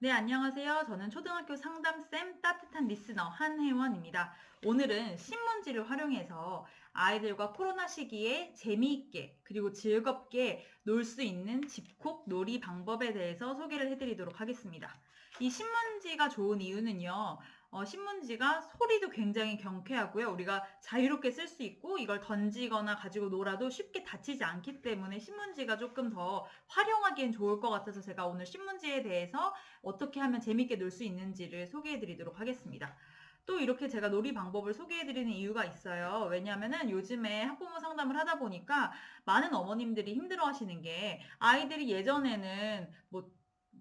네, 안녕하세요. 저는 초등학교 상담쌤 따뜻한 리스너 한혜원입니다. 오늘은 신문지를 활용해서 아이들과 코로나 시기에 재미있게 그리고 즐겁게 놀 수 있는 집콕 놀이 방법에 대해서 소개를 해드리도록 하겠습니다. 이 신문지가 좋은 이유는요. 신문지가 소리도 굉장히 경쾌하고요. 우리가 자유롭게 쓸 수 있고 이걸 던지거나 가지고 놀아도 쉽게 다치지 않기 때문에 신문지가 조금 더 활용하기엔 좋을 것 같아서 제가 오늘 신문지에 대해서 어떻게 하면 재밌게 놀 수 있는지를 소개해 드리도록 하겠습니다. 또 이렇게 제가 놀이 방법을 소개해 드리는 이유가 있어요. 왜냐하면은 요즘에 학부모 상담을 하다 보니까 많은 어머님들이 힘들어 하시는 게 아이들이 예전에는 뭐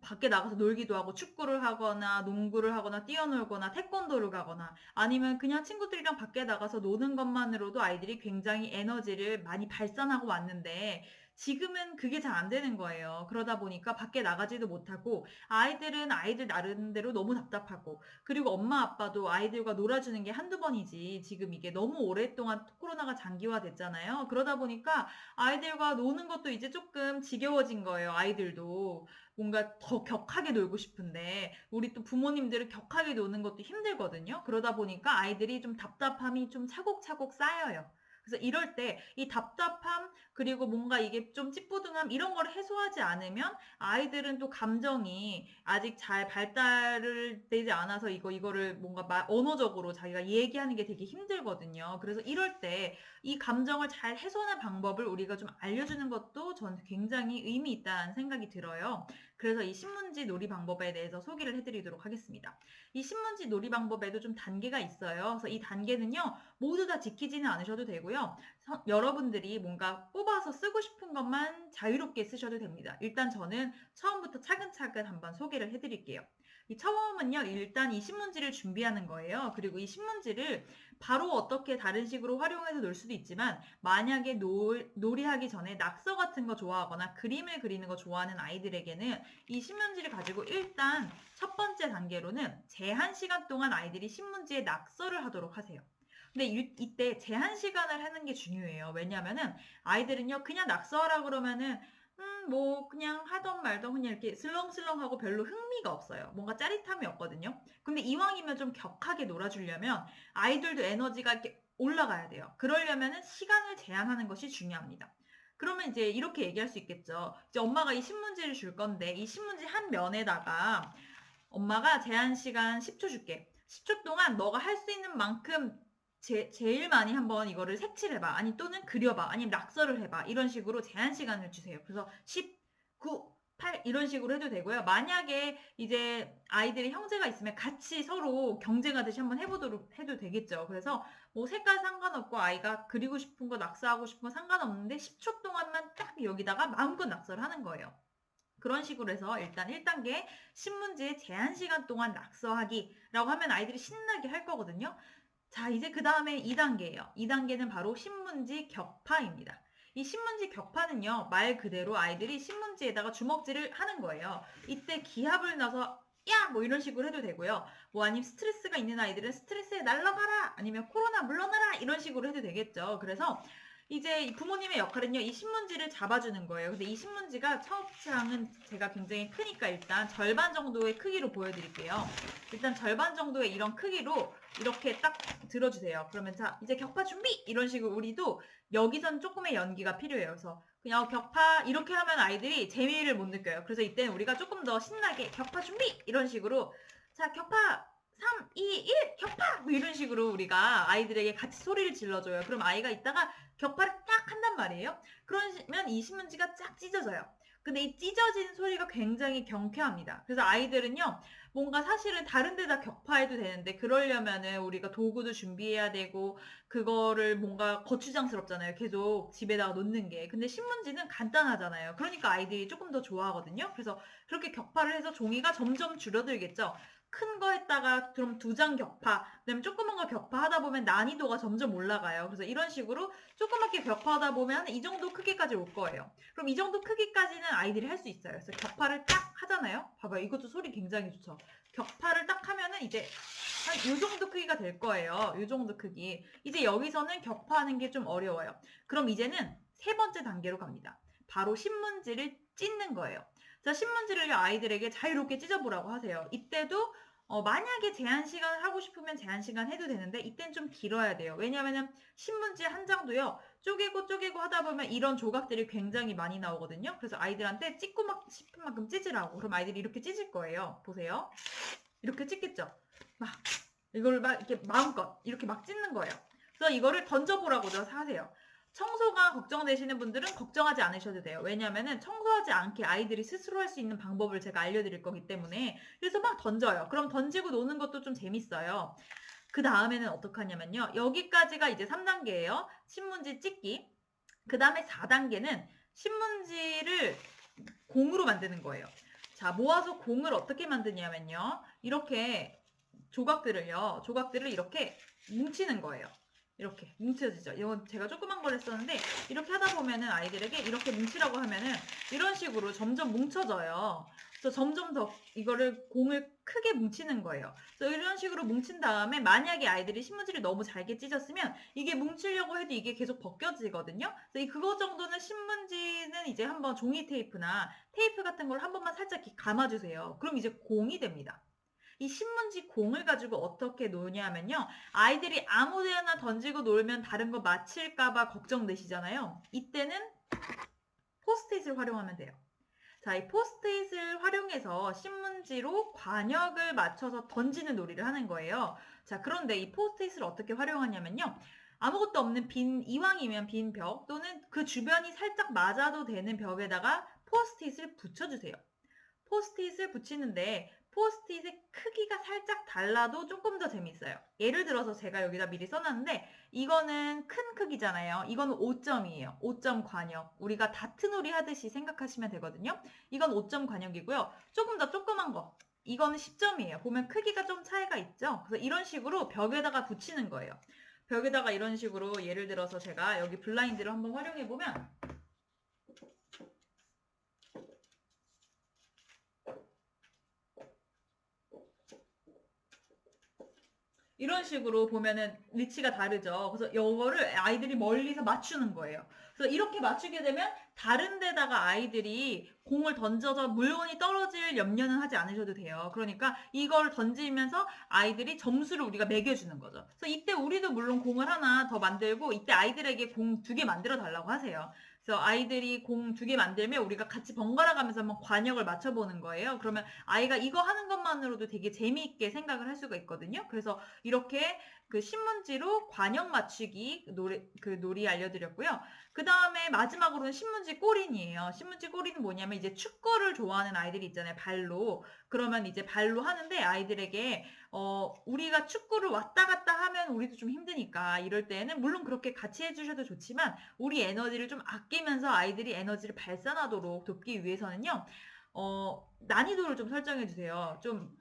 밖에 나가서 놀기도 하고 축구를 하거나 농구를 하거나 뛰어놀거나 태권도를 가거나 아니면 그냥 친구들이랑 밖에 나가서 노는 것만으로도 아이들이 굉장히 에너지를 많이 발산하고 왔는데 지금은 그게 잘 안 되는 거예요. 그러다 보니까 밖에 나가지도 못하고 아이들은 아이들 나름대로 너무 답답하고 그리고 엄마 아빠도 아이들과 놀아주는 게 한두 번이지 지금 이게 너무 오랫동안 코로나가 장기화됐잖아요. 그러다 보니까 아이들과 노는 것도 이제 조금 지겨워진 거예요. 아이들도 뭔가 더 격하게 놀고 싶은데 우리 또 부모님들은 격하게 노는 것도 힘들거든요. 그러다 보니까 아이들이 좀 답답함이 좀 차곡차곡 쌓여요. 그래서 이럴 때 이 답답함 그리고 뭔가 이게 좀 찌뿌둥함 이런 걸 해소하지 않으면 아이들은 또 감정이 아직 잘 발달을 되지 않아서 이거를 뭔가 언어적으로 자기가 얘기하는 게 되게 힘들거든요. 그래서 이럴 때 이 감정을 잘 해소하는 방법을 우리가 좀 알려주는 것도 저는 굉장히 의미 있다는 생각이 들어요. 그래서 이 신문지 놀이 방법에 대해서 소개를 해드리도록 하겠습니다. 이 신문지 놀이 방법에도 좀 단계가 있어요. 그래서 이 단계는요, 모두 다 지키지는 않으셔도 되고요. 여러분들이 뭔가 뽑아서 쓰고 싶은 것만 자유롭게 쓰셔도 됩니다. 일단 저는 처음부터 차근차근 한번 소개를 해드릴게요. 이 처음은요, 일단 이 신문지를 준비하는 거예요. 그리고 이 신문지를 바로 어떻게 다른 식으로 활용해서 놀 수도 있지만, 만약에 놀이하기 전에 낙서 같은 거 좋아하거나 그림을 그리는 거 좋아하는 아이들에게는 이 신문지를 가지고 일단 첫 번째 단계로는 제한 시간 동안 아이들이 신문지에 낙서를 하도록 하세요. 근데 이때 제한 시간을 하는 게 중요해요. 왜냐면은 아이들은요, 그냥 낙서하라 그러면은, 뭐, 그냥 하던 말던 그냥 이렇게 슬렁슬렁하고 별로 흥미가 없어요. 뭔가 짜릿함이 없거든요. 근데 이왕이면 좀 격하게 놀아주려면 아이들도 에너지가 이렇게 올라가야 돼요. 그러려면은 시간을 제한하는 것이 중요합니다. 그러면 이제 이렇게 얘기할 수 있겠죠. 이제 엄마가 이 신문지를 줄 건데 이 신문지 한 면에다가 엄마가 제한 시간 10초 줄게. 10초 동안 너가 할 수 있는 만큼 제일 많이 한번 이거를 색칠해봐. 아니, 또는 그려봐. 아니면 낙서를 해봐. 이런 식으로 제한 시간을 주세요. 그래서 10, 9, 8 이런 식으로 해도 되고요. 만약에 이제 아이들이 형제가 있으면 같이 서로 경쟁하듯이 한번 해보도록 해도 되겠죠. 그래서 뭐 색깔 상관없고 아이가 그리고 싶은 거 낙서하고 싶은 거 상관없는데 10초 동안만 딱 여기다가 마음껏 낙서를 하는 거예요. 그런 식으로 해서 일단 1단계 신문지에 제한 시간 동안 낙서하기라고 하면 아이들이 신나게 할 거거든요. 자, 이제 그 다음에 2단계예요. 2단계는 바로 신문지 격파입니다. 이 신문지 격파는요, 말 그대로 아이들이 신문지에다가 주먹질을 하는 거예요. 이때 기합을 넣어서 야! 뭐 이런 식으로 해도 되고요. 뭐 아니면 스트레스가 있는 아이들은 스트레스에 날아가라! 아니면 코로나 물러나라! 이런 식으로 해도 되겠죠. 그래서 이제 부모님의 역할은요, 이 신문지를 잡아주는 거예요. 근데 이 신문지가 청업장은 제가 굉장히 크니까 일단 절반 정도의 크기로 보여드릴게요. 일단 절반 정도의 이런 크기로 이렇게 딱 들어주세요. 그러면 자, 이제 격파 준비! 이런 식으로 우리도 여기선 조금의 연기가 필요해요. 그래서 그냥 격파 이렇게 하면 아이들이 재미를 못 느껴요. 그래서 이때는 우리가 조금 더 신나게 격파 준비! 이런 식으로 자, 격파 3, 2, 1, 격파! 뭐 이런 식으로 우리가 아이들에게 같이 소리를 질러줘요. 그럼 아이가 이따가 격파를 딱 한단 말이에요. 그러면 이 신문지가 쫙 찢어져요. 근데 이 찢어진 소리가 굉장히 경쾌합니다. 그래서 아이들은요, 뭔가 사실은 다른 데다 격파해도 되는데, 그러려면은 우리가 도구도 준비해야 되고, 그거를 뭔가 거추장스럽잖아요. 계속 집에다가 놓는 게. 근데 신문지는 간단하잖아요. 그러니까 아이들이 조금 더 좋아하거든요. 그래서 그렇게 격파를 해서 종이가 점점 줄어들겠죠. 큰 거 했다가 그럼 2장 격파, 그다음에 조그만 거 격파하다 보면 난이도가 점점 올라가요. 그래서 이런 식으로 조그맣게 격파하다 보면 이 정도 크기까지 올 거예요. 그럼 이 정도 크기까지는 아이들이 할 수 있어요. 그래서 격파를 딱 하잖아요. 봐봐요. 이것도 소리 굉장히 좋죠. 격파를 딱 하면은 이제 한 이 정도 크기가 될 거예요. 이 정도 크기. 이제 여기서는 격파하는 게 좀 어려워요. 그럼 이제는 세 번째 단계로 갑니다. 바로 신문지를 찢는 거예요. 자, 신문지를요, 아이들에게 자유롭게 찢어보라고 하세요. 이때도 만약에 제한 시간을 하고 싶으면 제한 시간 해도 되는데 이땐 좀 길어야 돼요. 왜냐면은 신문지 한 장도요, 쪼개고 하다 보면 이런 조각들이 굉장히 많이 나오거든요. 그래서 아이들한테 찢고 막 싶은 만큼 찢으라고. 그럼 아이들이 이렇게 찢을 거예요. 보세요. 이렇게 찢겠죠? 막 이걸 막 이렇게 마음껏 이렇게 막 찢는 거예요. 그래서 이거를 던져보라고도 하세요. 청소가 걱정되시는 분들은 걱정하지 않으셔도 돼요. 왜냐면은 청소하지 않게 아이들이 스스로 할 수 있는 방법을 제가 알려드릴 거기 때문에. 그래서 막 던져요. 그럼 던지고 노는 것도 좀 재밌어요. 그 다음에는 어떻게 하냐면요. 여기까지가 이제 3단계예요. 신문지 찢기. 그 다음에 4단계는 신문지를 공으로 만드는 거예요. 자, 모아서 공을 어떻게 만드냐면요. 이렇게 조각들을 이렇게 뭉치는 거예요. 이렇게 뭉쳐지죠. 이건 제가 조그만 걸 했었는데 이렇게 하다 보면은 아이들에게 이렇게 뭉치라고 하면은 이런 식으로 점점 뭉쳐져요. 그래서 점점 더 이거를 공을 크게 뭉치는 거예요. 그래서 이런 식으로 뭉친 다음에 만약에 아이들이 신문지를 너무 잘게 찢었으면 이게 뭉치려고 해도 이게 계속 벗겨지거든요. 그래서 그거 정도는 신문지는 이제 한번 종이 테이프나 테이프 같은 걸 한 번만 살짝 이렇게 감아주세요. 그럼 이제 공이 됩니다. 이 신문지 공을 가지고 어떻게 노냐면요. 아이들이 아무 데나 던지고 놀면 다른 거 맞힐까봐 걱정되시잖아요. 이때는 포스트잇을 활용하면 돼요. 자, 이 포스트잇을 활용해서 신문지로 관역을 맞춰서 던지는 놀이를 하는 거예요. 자, 그런데 이 포스트잇을 어떻게 활용하냐면요. 아무것도 없는 이왕이면 빈 벽 또는 그 주변이 살짝 맞아도 되는 벽에다가 포스트잇을 붙여주세요. 포스트잇을 붙이는데 포스트잇의 크기가 살짝 달라도 조금 더 재밌어요. 예를 들어서 제가 여기다 미리 써놨는데 이거는 큰 크기잖아요. 이거는 5점이에요. 5점 관역. 우리가 다트놀이 하듯이 생각하시면 되거든요. 이건 5점 관역이고요. 조금 더 조그만 거. 이거는 10점이에요. 보면 크기가 좀 차이가 있죠. 그래서 이런 식으로 벽에다가 붙이는 거예요. 벽에다가 이런 식으로 예를 들어서 제가 여기 블라인드를 한번 활용해 보면 이런 식으로 보면은 위치가 다르죠. 그래서 이거를 아이들이 멀리서 맞추는 거예요. 그래서 이렇게 맞추게 되면 다른 데다가 아이들이 공을 던져서 물건이 떨어질 염려는 하지 않으셔도 돼요. 그러니까 이걸 던지면서 아이들이 점수를 우리가 매겨주는 거죠. 그래서 이때 우리도 물론 공을 하나 더 만들고 이때 아이들에게 공 2개 만들어 달라고 하세요. 그래서 아이들이 공 2개 만들면 우리가 같이 번갈아 가면서 한번 관역을 맞춰보는 거예요. 그러면 아이가 이거 하는 것만으로도 되게 재미있게 생각을 할 수가 있거든요. 그래서 이렇게 그 신문지로 관역 맞추기 놀이 알려드렸고요. 그 다음에 마지막으로는 신문지 꼬린이에요. 신문지 꼬리는 뭐냐면 이제 축구를 좋아하는 아이들이 있잖아요. 발로. 그러면 이제 발로 하는데 아이들에게 우리가 축구를 왔다 갔다 하면 우리도 좀 힘드니까 이럴 때는 물론 그렇게 같이 해주셔도 좋지만 우리 에너지를 좀 아끼면서 아이들이 에너지를 발산하도록 돕기 위해서는요. 난이도를 좀 설정해 주세요. 좀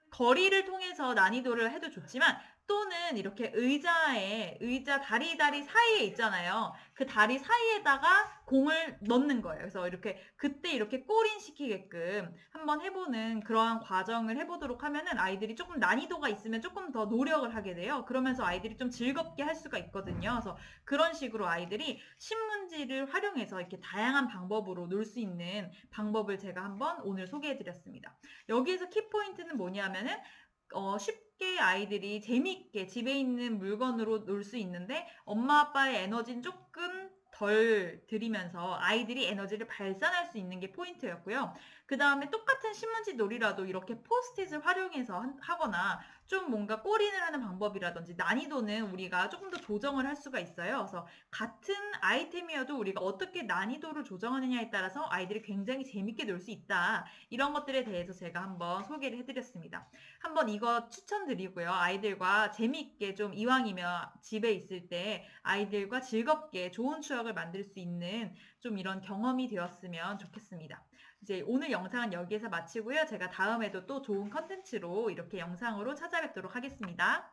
거리를 통해서 난이도를 해도 좋지만 또는 이렇게 의자 다리 사이에 있잖아요. 그 다리 사이에다가 공을 넣는 거예요. 그래서 이렇게 그때 이렇게 꼬린 시키게끔 한번 해보는 그러한 과정을 해보도록 하면은 아이들이 조금 난이도가 있으면 조금 더 노력을 하게 돼요. 그러면서 아이들이 좀 즐겁게 할 수가 있거든요. 그래서 그런 식으로 아이들이 신문지를 활용해서 이렇게 다양한 방법으로 놀 수 있는 방법을 제가 한번 오늘 소개해드렸습니다. 여기에서 키포인트는 뭐냐면은 쉽게 아이들이 재미있게 집에 있는 물건으로 놀 수 있는데 엄마 아빠의 에너지는 조금 덜 들이면서 아이들이 에너지를 발산할 수 있는 게 포인트였고요. 그 다음에 똑같은 신문지 놀이라도 이렇게 포스트잇을 활용해서 하거나 좀 뭔가 꼬린을 하는 방법이라든지 난이도는 우리가 조금 더 조정을 할 수가 있어요. 그래서 같은 아이템이어도 우리가 어떻게 난이도를 조정하느냐에 따라서 아이들이 굉장히 재밌게 놀 수 있다. 이런 것들에 대해서 제가 한번 소개를 해드렸습니다. 한번 이거 추천드리고요. 아이들과 재미있게 좀 이왕이면 집에 있을 때 아이들과 즐겁게 좋은 추억을 만들 수 있는 좀 이런 경험이 되었으면 좋겠습니다. 이제 오늘 영상은 여기에서 마치고요. 제가 다음에도 또 좋은 컨텐츠로 이렇게 영상으로 찾아뵙도록 하겠습니다.